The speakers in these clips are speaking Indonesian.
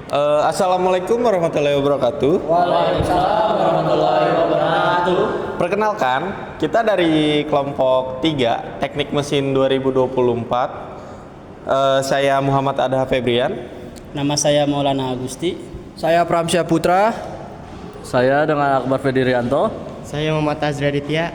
Assalamualaikum warahmatullahi wabarakatuh. Waalaikumsalam warahmatullahi wabarakatuh. Perkenalkan, kita dari kelompok 3 Teknik Mesin 2024. Saya Muhammad Adha Febrian. Nama saya Maulana Agusti. Saya Pramsya Putra. Saya dengan Akbar Fedirianto. Saya Muhammad Azra Ditya.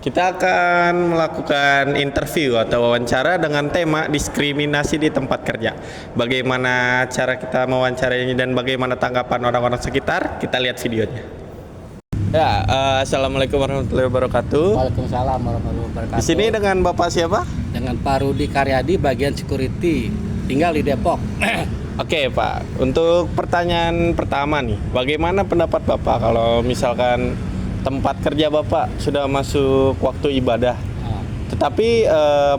Kita akan melakukan interview atau wawancara dengan tema diskriminasi di tempat kerja. Bagaimana cara kita mewawancarainya dan bagaimana tanggapan orang-orang sekitar? Kita lihat videonya. Ya, assalamualaikum warahmatullahi wabarakatuh. Waalaikumsalam warahmatullahi wabarakatuh. Di sini dengan Bapak siapa? Dengan Pak Rudi Karyadi, bagian security, tinggal di Depok. Oke Pak, untuk pertanyaan pertama nih, bagaimana pendapat Bapak kalau misalkan tempat kerja Bapak sudah masuk waktu ibadah, tetapi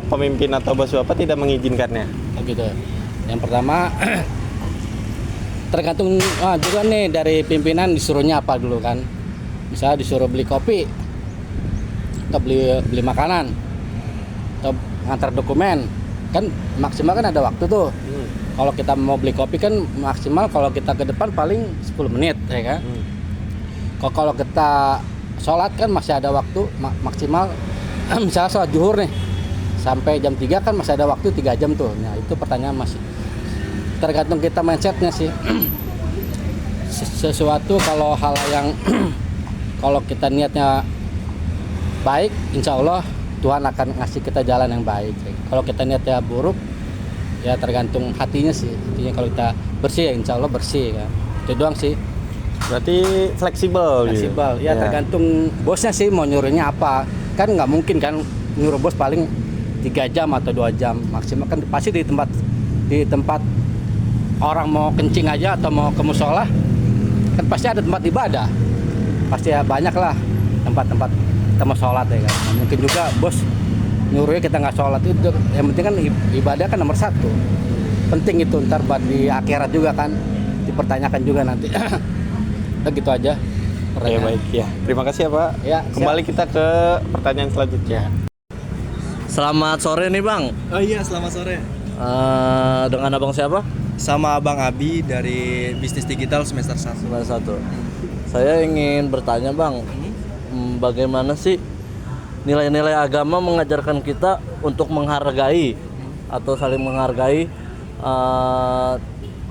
pemimpin atau bos Bapak tidak mengizinkannya? Oh gitu. Yang pertama tergantung juga nih dari pimpinan disuruhnya apa dulu kan. Misalnya disuruh beli kopi, atau beli makanan, atau ngantar dokumen, kan maksimal kan ada waktu tuh. Kalau kita mau beli kopi kan maksimal kalau kita ke depan paling 10 menit ya kan. Kalau kita sholat kan masih ada waktu maksimal misalnya sholat zuhur nih sampai jam 3 kan masih ada waktu 3 jam tuh. Nah itu pertanyaan masih tergantung kita mindsetnya sih. Sesuatu kalau hal yang kalau kita niatnya baik, insya Allah Tuhan akan ngasih kita jalan yang baik. Kalau kita niatnya buruk ya tergantung hatinya sih. Intinya kalau kita bersih ya insya Allah bersih kan. Itu doang sih. Berarti fleksibel gitu? Ya tergantung bosnya sih mau nyuruhnya apa. Kan nggak mungkin kan nyuruh bos paling 3 jam atau 2 jam maksimal kan pasti di tempat orang mau kencing aja atau mau ke musola kan pasti ada tempat ibadah. Pasti ya banyak lah tempat-tempat kita mau sholat ya kan. Nah, mungkin juga bos nyuruhnya kita nggak sholat itu yang penting kan ibadah kan nomor 1. Penting itu ntar buat di akhirat juga kan dipertanyakan juga nanti. Gitu aja. Oke baik ya. Terima kasih ya Pak. Ya, kembali kita ke pertanyaan selanjutnya. Selamat sore nih Bang. Oh iya, selamat sore. Dengan abang siapa? Sama Abang Abi dari Bisnis Digital semester 1. Semester 1. Saya ingin bertanya Bang, bagaimana sih nilai-nilai agama mengajarkan kita untuk menghargai atau saling menghargai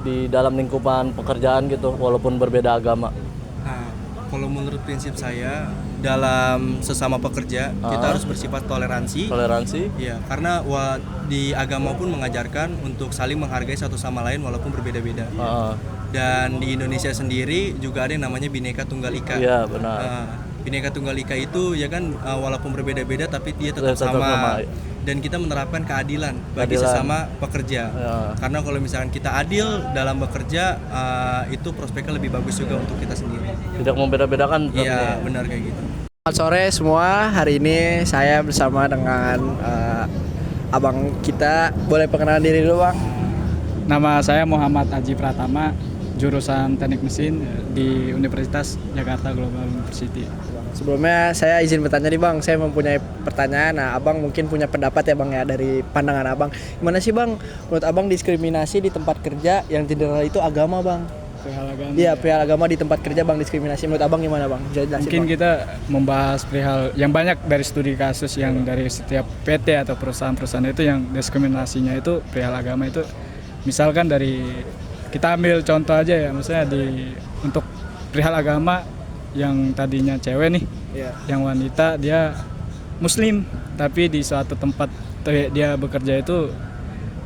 di dalam lingkupan pekerjaan gitu walaupun berbeda agama? Nah, kalau menurut prinsip saya dalam sesama pekerja kita harus bersifat toleransi. Ya, karena di agama pun mengajarkan untuk saling menghargai satu sama lain walaupun berbeda-beda. Dan di Indonesia sendiri juga ada yang namanya Bhinneka Tunggal Ika. Iya benar. Bhinneka Tunggal Ika itu ya kan walaupun berbeda-beda tapi dia tetap sama. Dan kita menerapkan keadilan bagi sesama pekerja. Karena kalau misalkan kita adil dalam bekerja itu prospeknya lebih bagus juga untuk kita sendiri. Tidak membeda-bedakan. Iya, benar kayak gitu. Selamat sore semua. Hari ini saya bersama dengan abang kita. Boleh perkenalan diri dulu, Bang? Nama saya Muhammad Aji Pratama, jurusan Teknik Mesin di Universitas Jakarta Global University. Sebelumnya saya izin bertanya nih Bang, saya mempunyai pertanyaan. Nah, Abang mungkin punya pendapat ya Bang ya dari pandangan Abang. Gimana sih Bang, menurut Abang diskriminasi di tempat kerja yang general itu agama Bang? Perihal agama. Iya, perihal agama di tempat kerja Bang, diskriminasi. Menurut Abang gimana Bang? Bisa jelasin Mungkin Bang? kita membahas perihal yang banyak dari studi kasus yang dari setiap PT atau perusahaan-perusahaan itu yang diskriminasinya itu perihal agama itu. Misalkan dari kita ambil contoh aja ya, maksudnya untuk perihal agama yang tadinya cewek nih, yang wanita dia muslim tapi di suatu tempat dia bekerja itu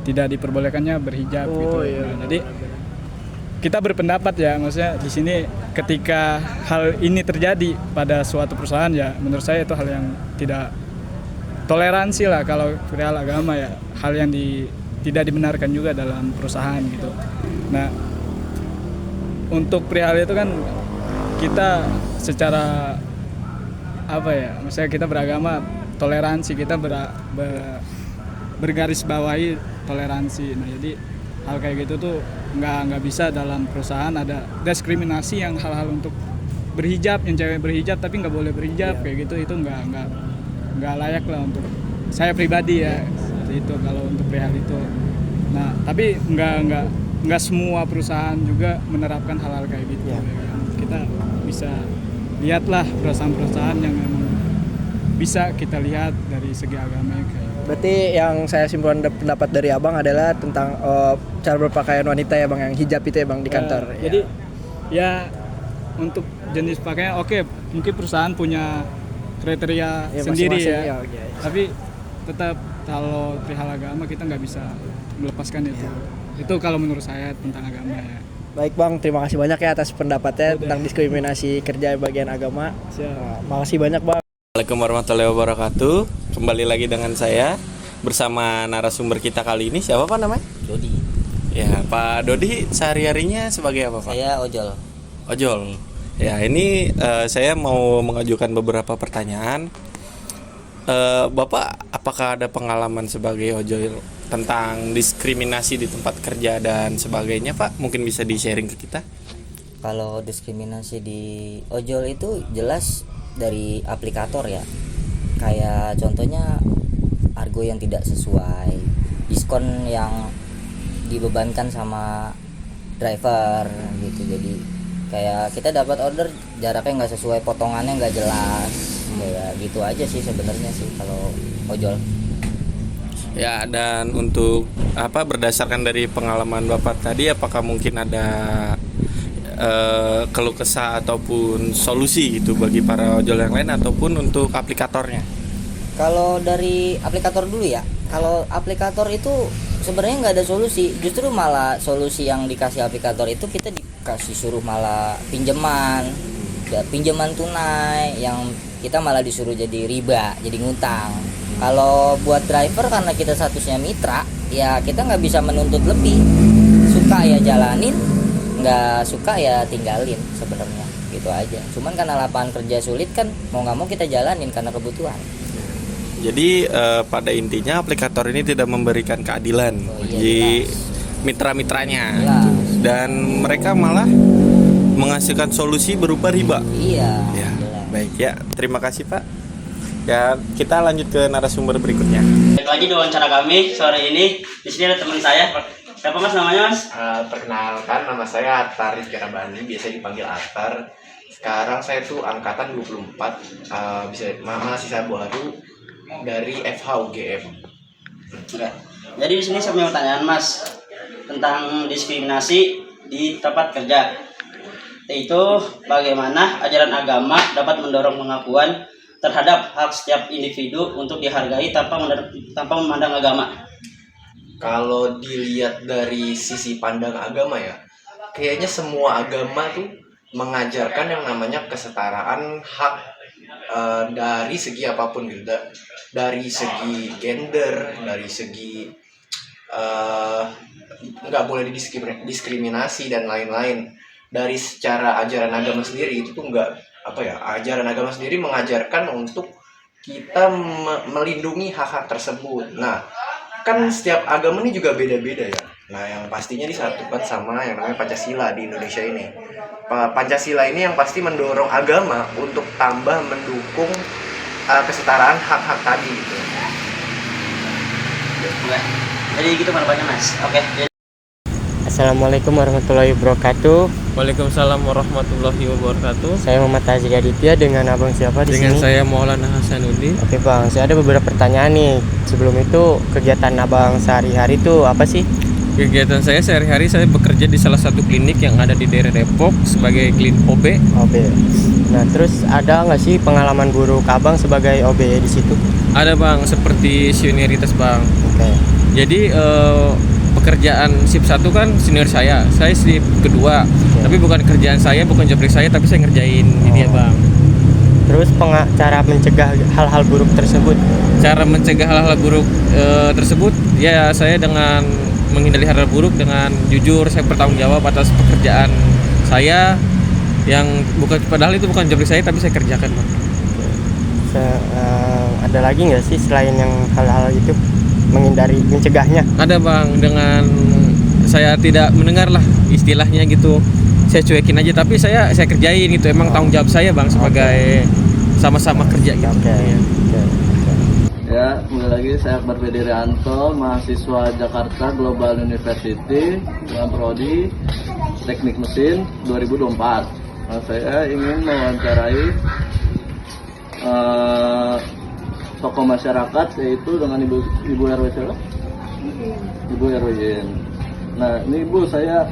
tidak diperbolehkannya berhijab gitu. Nah, jadi kita berpendapat ya, maksudnya di sini ketika hal ini terjadi pada suatu perusahaan ya menurut saya itu hal yang tidak toleransi lah kalau perihal agama ya, hal yang tidak dibenarkan juga dalam perusahaan gitu. Nah, untuk perihal itu kan kita secara apa ya, misalnya kita beragama toleransi, kita bergaris bawahi toleransi. Nah jadi hal kayak gitu tuh nggak bisa dalam perusahaan ada diskriminasi yang hal-hal untuk berhijab, yang cewek berhijab tapi nggak boleh berhijab kayak gitu, itu nggak layak lah untuk saya pribadi ya, seperti itu kalau untuk perihal itu. Nah tapi nggak nggak semua perusahaan juga menerapkan hal-hal kayak gitu. Ya. Ya kan? Kita bisa lihatlah perusahaan-perusahaan yang memang bisa kita lihat dari segi agama kayak. Berarti yang saya simpulkan pendapat dari abang adalah tentang cara berpakaian wanita ya bang, yang hijab itu ya bang di kantor. Jadi ya untuk jenis pakaian oke, mungkin perusahaan punya kriteria Ya, sendiri masing-masing, ya. oke. Tapi tetap kalau perihal agama kita nggak bisa melepaskan itu. Itu kalau menurut saya tentang agama ya. Baik bang, terima kasih banyak ya atas pendapatnya tentang diskriminasi kerja bagian agama. Makasih banyak bang. Assalamualaikum warahmatullahi wabarakatuh. Kembali lagi dengan saya bersama narasumber kita kali ini. Siapa Pak namanya? Dodi. Ya, Pak Dodi sehari-harinya sebagai apa Pak? Saya ojol. Ojol. Ya, ini saya mau mengajukan beberapa pertanyaan. Bapak, apakah ada pengalaman sebagai ojol tentang diskriminasi di tempat kerja dan sebagainya, Pak? Mungkin bisa di-sharing ke kita? Kalau diskriminasi di ojol itu jelas dari aplikator ya. Kayak contohnya argo yang tidak sesuai, diskon yang dibebankan sama driver gitu. Jadi kayak kita dapat order jaraknya nggak sesuai, potongannya nggak jelas, ya gitu aja sih sebenarnya sih kalau ojol. Ya, dan untuk berdasarkan dari pengalaman Bapak tadi, apakah mungkin ada keluh kesah ataupun solusi gitu bagi para ojol yang lain ataupun untuk aplikatornya? Kalau dari aplikator dulu ya, kalau aplikator itu sebenarnya nggak ada solusi, justru malah solusi yang dikasih aplikator itu kita dikasih suruh malah pinjaman tunai, yang kita malah disuruh jadi riba, jadi ngutang. Kalau buat driver karena kita statusnya mitra, ya kita nggak bisa menuntut lebih, suka ya jalanin, nggak suka ya tinggalin sebenarnya, gitu aja. Cuman karena lapangan kerja sulit kan, mau nggak mau kita jalanin karena kebutuhan. Jadi pada intinya aplikator ini tidak memberikan keadilan bagi mitra-mitranya, dan mereka malah menghasilkan solusi berupa riba. Iya. Ya, baik ya, terima kasih Pak. Ya, kita lanjut ke narasumber berikutnya. Baik lagi di wawancara kami sore ini. Di sini ada teman saya. Siapa Mas namanya Mas? Perkenalkan, nama saya Atar Rizkyarabani, biasa dipanggil Atar. Sekarang saya tuh angkatan 24, mahasiswa baru dari FH UGM. Oke. Jadi di sini saya punya pertanyaan Mas tentang diskriminasi di tempat kerja. Yaitu bagaimana ajaran agama dapat mendorong pengakuan terhadap hak setiap individu untuk dihargai tanpa memandang agama. Kalau dilihat dari sisi pandang agama ya, kayaknya semua agama tuh mengajarkan yang namanya kesetaraan hak dari segi apapun gitu, dari segi gender, dari segi nggak boleh diskriminasi dan lain-lain. Dari secara ajaran agama sendiri itu tuh nggak ajaran agama sendiri mengajarkan untuk kita melindungi hak-hak tersebut. Nah, kan setiap agama ini juga beda-beda ya. Nah, yang pastinya disatukan sama yang namanya Pancasila di Indonesia ini. Pancasila ini yang pasti mendorong agama untuk tambah mendukung kesetaraan hak-hak tadi gitu. Jadi gitu pendapat Mas. Oke. Assalamualaikum warahmatullahi wabarakatuh. Waalaikumsalam warahmatullahi wabarakatuh. Saya Muhammad Tazik Aditya, dengan abang siapa di Dengan sini? saya Maulana Hasanuddin. Oke bang, saya ada beberapa pertanyaan nih. Sebelum itu, kegiatan abang sehari-hari itu apa sih? Kegiatan saya sehari-hari, saya bekerja di salah satu klinik yang ada di daerah Depok sebagai klinik OB. OB. Nah, terus ada nggak sih pengalaman buruk abang sebagai OB di situ? Ada bang, seperti senioritas bang. Oke. Jadi pekerjaan shift 1 kan senior saya shift kedua. Tapi bukan kerjaan saya, bukan job desk saya, tapi saya ngerjain ini ya bang. Terus cara mencegah hal-hal buruk tersebut? Cara mencegah hal-hal buruk tersebut ya saya dengan menghindari hal-hal buruk dengan jujur, saya bertanggung jawab atas pekerjaan saya yang padahal itu bukan job desk saya, tapi saya kerjakan bang. Ada lagi nggak sih selain yang hal-hal itu, mencegahnya? Ada bang, dengan saya tidak mendengar lah istilahnya gitu, saya cuekin aja, tapi saya kerjain gitu, emang tanggung jawab saya bang sebagai sama-sama kerja gitu. Ya, kembali lagi saya Akbar Bedirianto, mahasiswa Jakarta Global University dengan prodi Teknik Mesin 2024. Nah, saya ingin mewawancarai tokoh masyarakat, yaitu dengan Ibu RW siapa? Ibu RW Yen. Nah, ini Ibu, saya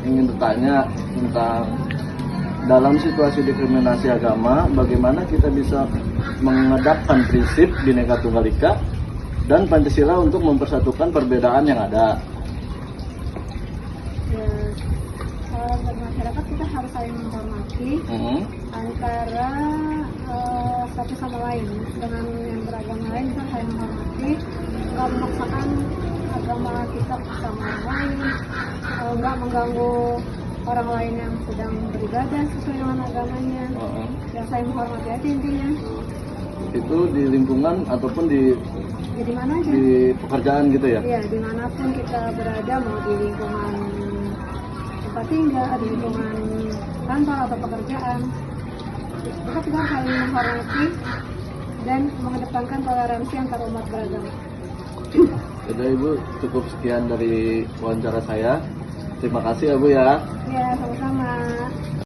ingin bertanya tentang dalam situasi diskriminasi agama, bagaimana kita bisa mengedepankan prinsip Bhinneka Tunggal Ika dan Pancasila untuk mempersatukan perbedaan yang ada. Ya, kalau bermasyarakat kita harus saling menghormati antara satu sama lain. Dengan yang beragama lain kita saling menghormati, nggak memaksakan agama kita sama orang lain, nggak mengganggu orang lain yang sedang beribadah sesuai dengan agamanya. Ya, saling menghormati aja intinya. Itu di lingkungan ataupun di mana aja, di pekerjaan gitu ya? Iya, dimanapun kita berada, mau di lingkungan tempat tinggal, di lingkungan kantor atau pekerjaan, kita harus saling menghormati dan mengedepankan toleransi antar umat beragama. Sudah Ibu, cukup sekian dari wawancara saya. Terima kasih ya Bu ya. Ya, sama-sama.